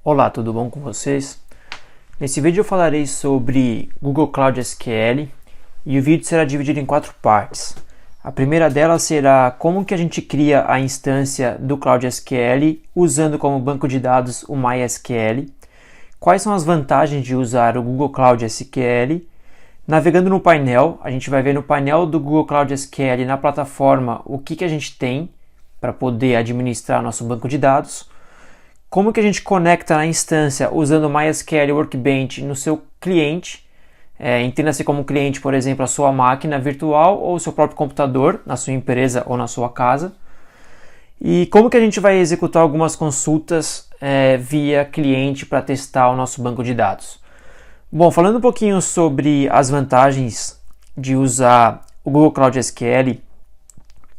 Olá, tudo bom com vocês? Nesse vídeo eu falarei sobre Google Cloud SQL e o vídeo será dividido em 4 partes. A primeira delas será como que a gente cria a instância do Cloud SQL usando como banco de dados o MySQL, quais são as vantagens de usar o Google Cloud SQL. Navegando no painel, a gente vai ver no painel do Google Cloud SQL na plataforma o que a gente tem para poder administrar nosso banco de dados. Como que a gente conecta na instância usando o MySQL Workbench no seu cliente, entenda-se como cliente, por exemplo, a sua máquina virtual ou o seu próprio computador, na sua empresa ou na sua casa. E como que a gente vai executar algumas consultas via cliente para testar o nosso banco de dados. Bom, falando um pouquinho sobre as vantagens de usar o Google Cloud SQL,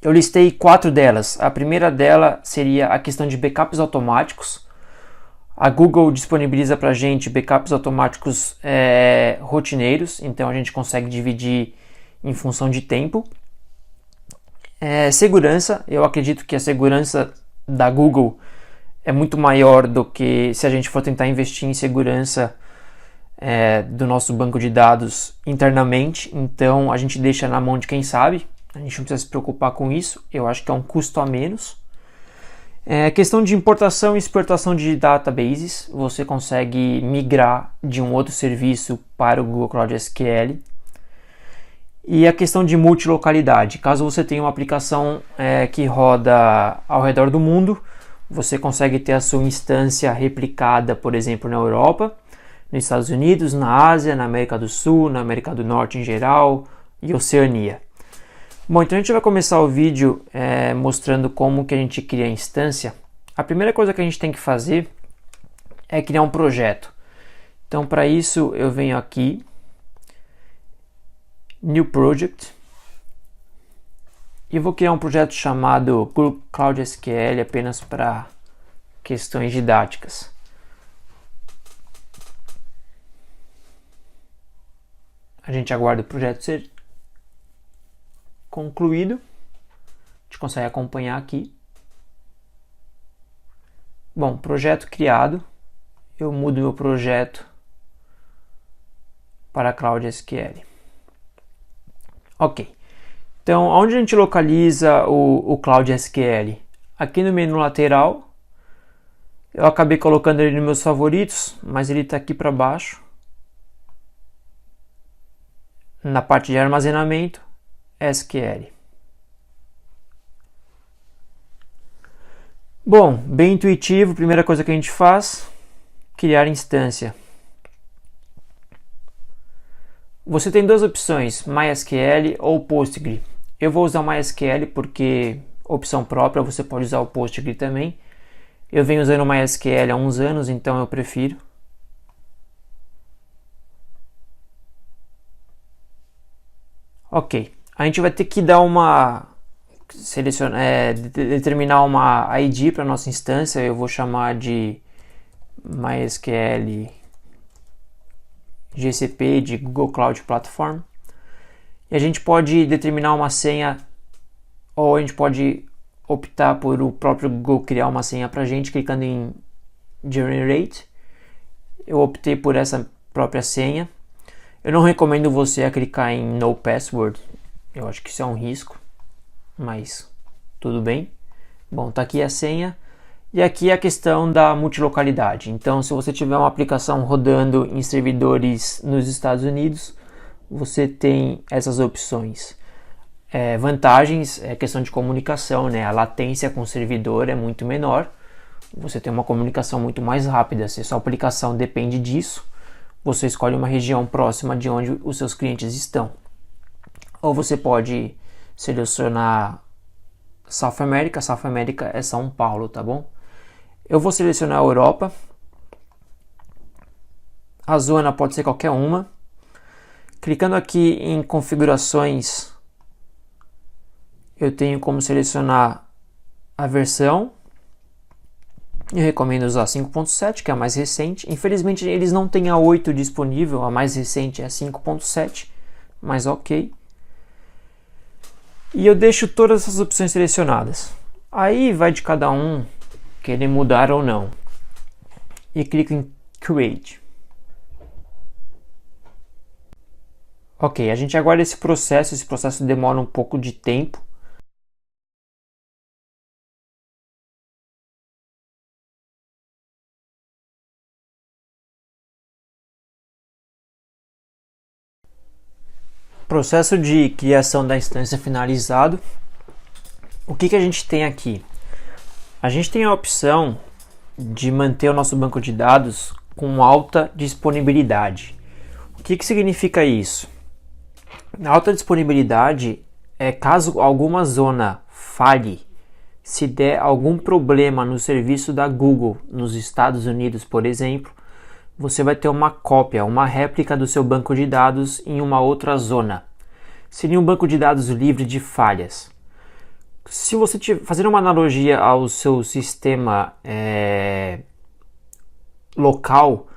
eu listei 4 delas. A primeira dela seria a questão de backups automáticos. A Google disponibiliza para a gente backups automáticos rotineiros, então a gente consegue dividir em função de tempo. Segurança, eu acredito que a segurança da Google é muito maior do que se a gente for tentar investir em segurança do nosso banco de dados internamente, então a gente deixa na mão de quem sabe, a gente não precisa se preocupar com isso, eu acho que é um custo a menos. Questão de importação e exportação de databases, você consegue migrar de um outro serviço para o Google Cloud SQL. E a questão de multilocalidade, caso você tenha uma aplicação que roda ao redor do mundo, você consegue ter a sua instância replicada, por exemplo, na Europa, nos Estados Unidos, na Ásia, na América do Sul, na América do Norte em geral e Oceania. Bom, então a gente vai começar o vídeo mostrando como que a gente cria a instância. A primeira coisa que a gente tem que fazer é criar um projeto. Então para isso eu venho aqui, New Project, e vou criar um projeto chamado Google Cloud SQL apenas para questões didáticas. A gente aguarda o projeto ser concluído. A gente consegue acompanhar aqui. Bom, projeto criado. Eu mudo meu projeto para Cloud SQL. Ok. Então, onde a gente localiza o Cloud SQL? Aqui no menu lateral. Eu acabei colocando ele nos meus favoritos, mas ele está aqui para baixo. Na parte de armazenamento, SQL. Bom, bem intuitivo, primeira coisa que a gente faz, criar instância. Você tem duas opções, MySQL ou Postgre. Eu vou usar o MySQL porque opção própria, você pode usar o Postgre também. Eu venho usando o MySQL há uns anos, então eu prefiro. Ok, a gente vai ter que dar determinar uma ID para nossa instância. Eu vou chamar de MySQL GCP de Google Cloud Platform. E a gente pode determinar uma senha, ou a gente pode optar por o próprio Google criar uma senha para a gente, clicando em Generate. Eu optei por essa própria senha. Eu não recomendo você a clicar em No Password, eu acho que isso é um risco, mas tudo bem. Bom, tá aqui a senha e aqui a questão da multilocalidade. Então, se você tiver uma aplicação rodando em servidores nos Estados Unidos, você tem essas opções. Vantagens é questão de comunicação, né? A latência com o servidor é muito menor, você tem uma comunicação muito mais rápida. Se a sua aplicação depende disso, você escolhe uma região próxima de onde os seus clientes estão. Ou você pode selecionar South America. South America é São Paulo, tá bom? Eu vou selecionar a Europa. A zona pode ser qualquer uma. Clicando aqui em configurações, eu tenho como selecionar a versão. Eu recomendo usar 5.7, que é a mais recente. Infelizmente eles não têm a 8 disponível, a mais recente é a 5.7, mas ok. E eu deixo todas essas opções selecionadas. Aí vai de cada um querer mudar ou não. e clico em Create. Ok, a gente aguarda esse processo demora um pouco de tempo. Processo de criação da instância finalizado. O que a gente tem aqui? A gente tem a opção de manter o nosso banco de dados com alta disponibilidade. O que significa isso? A alta disponibilidade é caso alguma zona falhe, se der algum problema no serviço da Google nos Estados Unidos, por exemplo, você vai ter uma cópia, uma réplica do seu banco de dados em uma outra zona. Seria um banco de dados livre de falhas. Se você fazer uma analogia ao seu sistema local,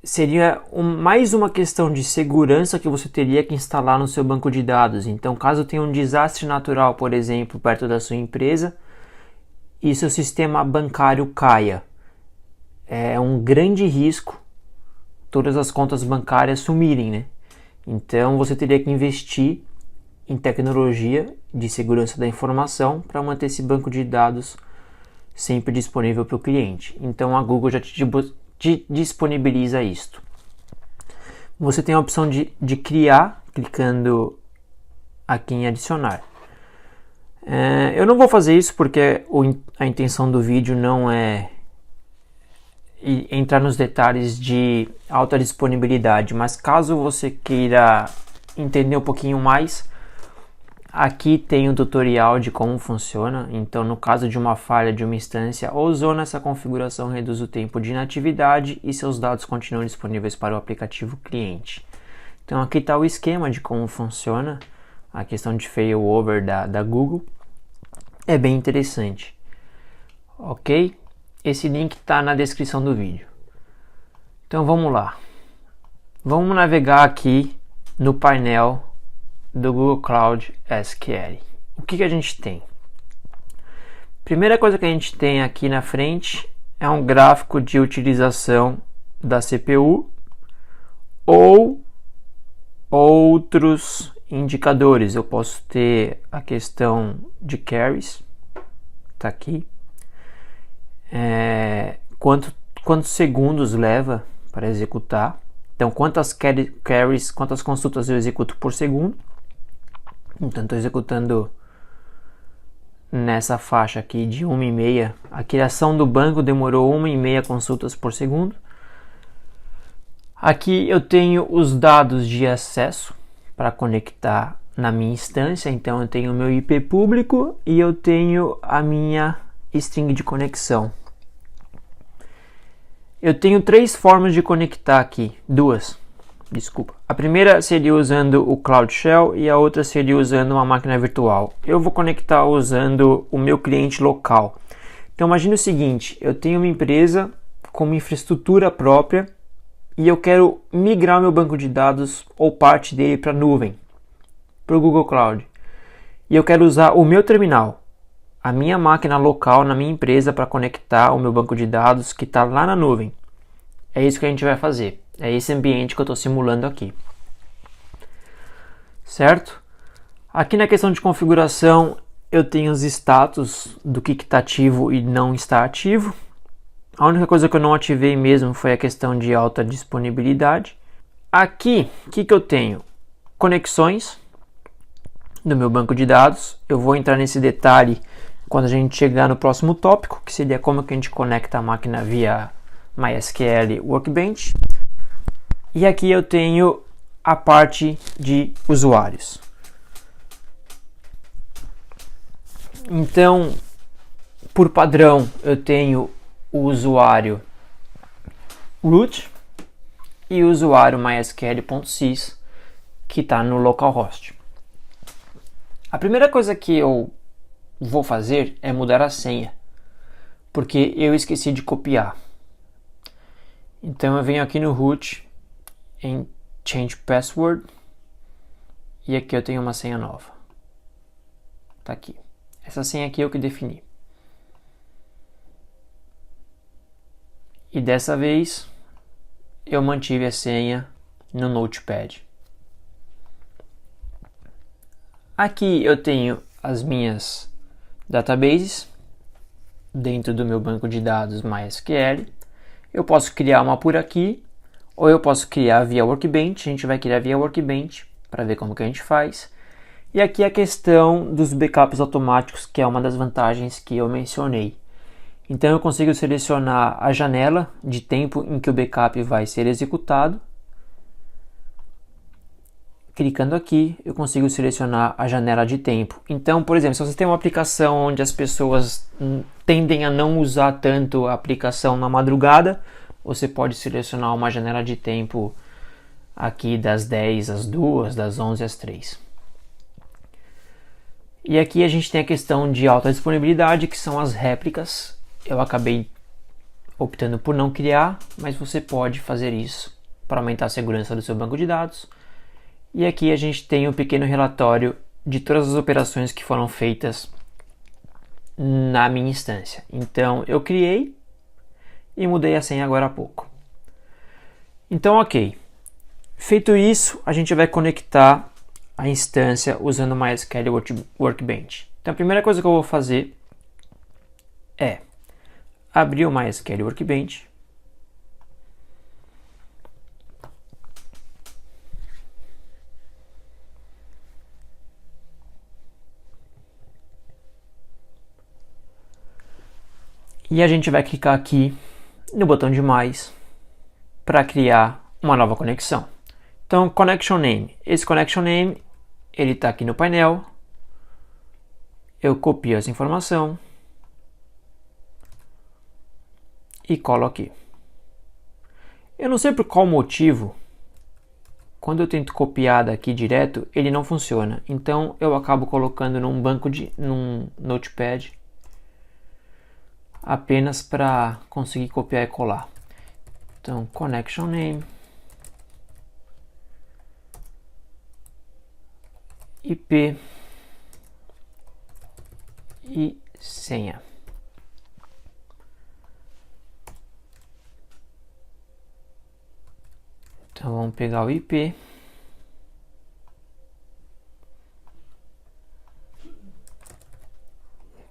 seria mais uma questão de segurança que você teria que instalar no seu banco de dados. Então, caso tenha um desastre natural, por exemplo, perto da sua empresa e seu sistema bancário caia, é um grande risco todas as contas bancárias sumirem, né? Então, você teria que investir em tecnologia de segurança da informação para manter esse banco de dados sempre disponível para o cliente. Então, a Google já te disponibiliza isto. Você tem a opção de criar, clicando aqui em adicionar. Eu não vou fazer isso porque a intenção do vídeo não é entrar nos detalhes de alta disponibilidade, mas caso você queira entender um pouquinho mais, aqui tem um tutorial de como funciona. Então, no caso de uma falha de uma instância ou zona, essa configuração reduz o tempo de inatividade e seus dados continuam disponíveis para o aplicativo cliente. Então, aqui está o esquema de como funciona a questão de failover da Google. É bem interessante. Ok? Esse link está na descrição do vídeo. Então, vamos lá. Vamos navegar aqui no painel do Google Cloud SQL. O que a gente tem? Primeira coisa que a gente tem aqui na frente é um gráfico de utilização da CPU ou outros indicadores. Eu posso ter a questão de carries, tá aqui. Quantos segundos leva para executar. Então, quantas carries, quantas consultas eu executo por segundo. Então, estou executando nessa faixa aqui de 1,5. A criação do banco demorou 1,5 consultas por segundo. Aqui eu tenho os dados de acesso para conectar na minha instância. Então, eu tenho o meu IP público e eu tenho a minha string de conexão. Eu tenho 3 formas de conectar aqui, desculpa. A primeira seria usando o Cloud Shell e a outra seria usando uma máquina virtual. Eu vou conectar usando o meu cliente local. Então imagine o seguinte, eu tenho uma empresa com uma infraestrutura própria e eu quero migrar meu banco de dados ou parte dele para a nuvem, para o Google Cloud. E eu quero usar o meu terminal, a minha máquina local na minha empresa para conectar o meu banco de dados que está lá na nuvem. É isso que a gente vai fazer. É esse ambiente que eu estou simulando aqui. Certo? Aqui na questão de configuração eu tenho os status do que está ativo e não está ativo. A única coisa que eu não ativei mesmo foi a questão de alta disponibilidade. Aqui, o que eu tenho? Conexões do meu banco de dados. Eu vou entrar nesse detalhe quando a gente chegar no próximo tópico, que seria como que a gente conecta a máquina via MySQL Workbench. E aqui eu tenho a parte de usuários. Então, por padrão, eu tenho o usuário root e o usuário mysql.sys que está no localhost. A primeira coisa que eu vou fazer é mudar a senha, porque eu esqueci de copiar. Então eu venho aqui no root em change password e aqui eu tenho uma senha nova. Tá aqui. Essa senha aqui é o que defini. e dessa vez eu mantive a senha no Notepad. Aqui eu tenho as minhas databases dentro do meu banco de dados MySQL. Eu posso criar uma por aqui, ou eu posso criar via Workbench. A gente vai criar via Workbench para ver como que a gente faz. E aqui a questão dos backups automáticos, que é uma das vantagens que eu mencionei. Então eu consigo selecionar a janela de tempo em que o backup vai ser executado. Clicando aqui, eu consigo selecionar a janela de tempo. Então, por exemplo, se você tem uma aplicação onde as pessoas tendem a não usar tanto a aplicação na madrugada, você pode selecionar uma janela de tempo aqui das 10 às 2, das 11 às 3. E aqui a gente tem a questão de alta disponibilidade, que são as réplicas. Eu acabei optando por não criar, mas você pode fazer isso para aumentar a segurança do seu banco de dados. E aqui a gente tem um pequeno relatório de todas as operações que foram feitas na minha instância. Então eu criei e mudei a senha agora há pouco. Então ok, feito isso, a gente vai conectar a instância usando o MySQL Workbench. Então a primeira coisa que eu vou fazer é abrir o MySQL Workbench. E a gente vai clicar aqui no botão de mais para criar uma nova conexão. Então, Connection Name. Esse Connection Name, ele está aqui no painel. Eu copio essa informação e colo aqui. Eu não sei por qual motivo, quando eu tento copiar daqui direto, ele não funciona. Então, eu acabo colocando num Notepad, apenas para conseguir copiar e colar. Então, Connection Name, IP e senha. Então, vamos pegar o IP.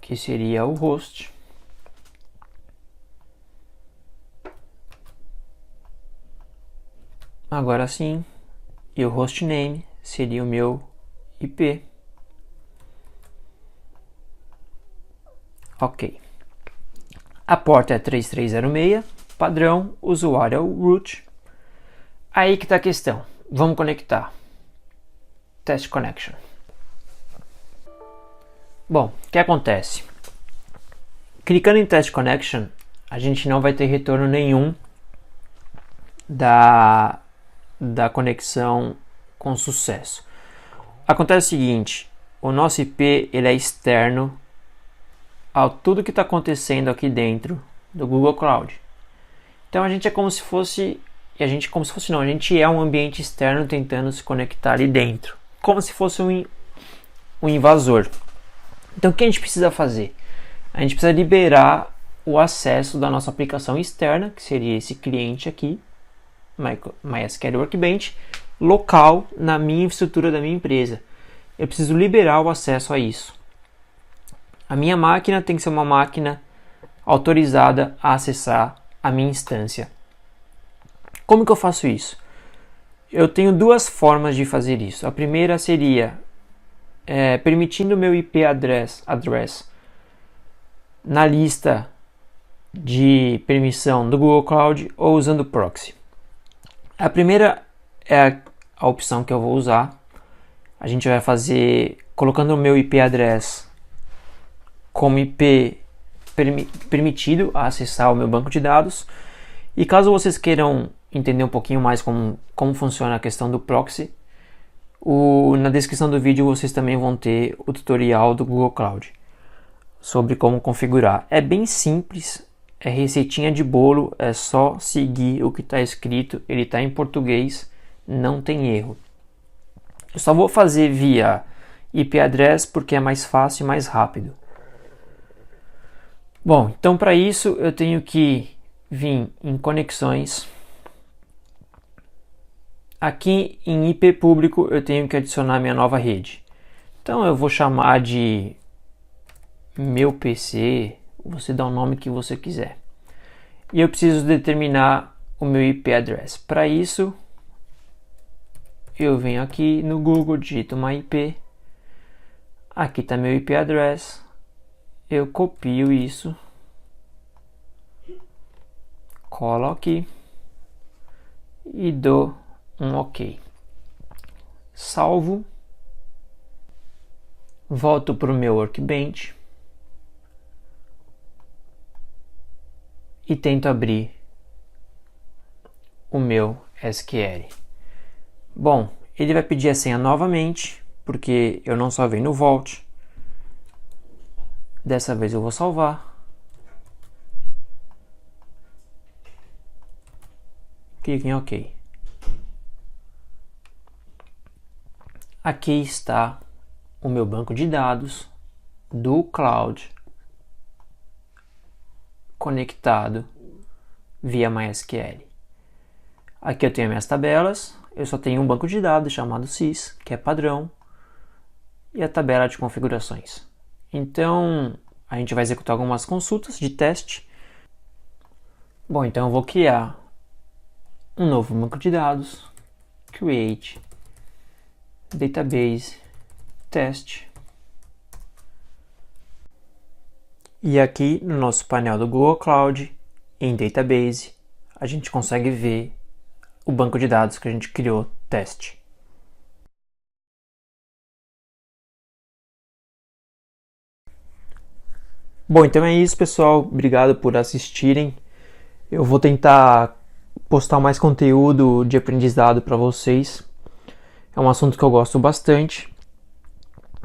Que seria o host. Agora sim, e o hostname seria o meu IP. Ok. A porta é 3306, padrão, usuário é o root. Aí que está a questão. Vamos conectar. Test connection. Bom, o que acontece? Clicando em test connection, a gente não vai ter retorno nenhum da conexão com sucesso. Acontece o seguinte, o nosso IP ele é externo a tudo que está acontecendo aqui dentro do Google Cloud. Então a gente é como se fosse, a gente é um ambiente externo tentando se conectar ali dentro, como se fosse um invasor. Então o que a gente precisa fazer? A gente precisa liberar o acesso da nossa aplicação externa, que seria esse cliente aqui, MySQL Workbench, local na minha infraestrutura da minha empresa. Eu preciso liberar o acesso a isso. A minha máquina tem que ser uma máquina autorizada a acessar a minha instância. Como que eu faço isso? Eu tenho duas formas de fazer isso. A primeira seria permitindo o meu IP address na lista de permissão do Google Cloud ou usando proxy. A primeira é a opção que eu vou usar. A gente vai fazer colocando o meu IP address como IP permitido a acessar o meu banco de dados. E caso vocês queiram entender um pouquinho mais como funciona a questão do proxy, na descrição do vídeo vocês também vão ter o tutorial do Google Cloud sobre como configurar. É bem simples, é receitinha de bolo, é só seguir o que está escrito, ele está em português, não tem erro. Eu só vou fazer via IP address porque é mais fácil e mais rápido. Bom, então para isso eu tenho que vim em conexões. Aqui em IP público eu tenho que adicionar minha nova rede. Então eu vou chamar de meu PC, você dá o nome que você quiser. E eu preciso determinar o meu IP address. Para isso, eu venho aqui no Google, digito uma IP. Aqui está meu IP address. Eu copio isso, colo aqui e dou um OK. Salvo. Volto para o meu Workbench e tento abrir o meu SQL. Bom, ele vai pedir a senha novamente, porque eu não salvei no Vault. Dessa vez eu vou salvar. Clique em OK. Aqui está o meu banco de dados do cloud conectado via MySQL. Aqui eu tenho minhas tabelas, eu só tenho um banco de dados chamado sys, que é padrão, e a tabela de configurações. Então, a gente vai executar algumas consultas de teste. Bom, então eu vou criar um novo banco de dados, create database test. E aqui no nosso painel do Google Cloud, em database, a gente consegue ver o banco de dados que a gente criou, teste. Bom, então é isso, pessoal. Obrigado por assistirem. Eu vou tentar postar mais conteúdo de aprendizado para vocês. É um assunto que eu gosto bastante.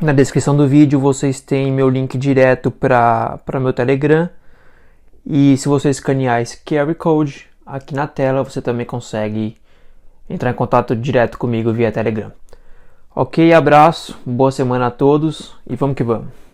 Na descrição do vídeo vocês têm meu link direto para meu Telegram. E se você escanear esse QR Code aqui na tela, você também consegue entrar em contato direto comigo via Telegram. Ok, abraço, boa semana a todos e vamos que vamos.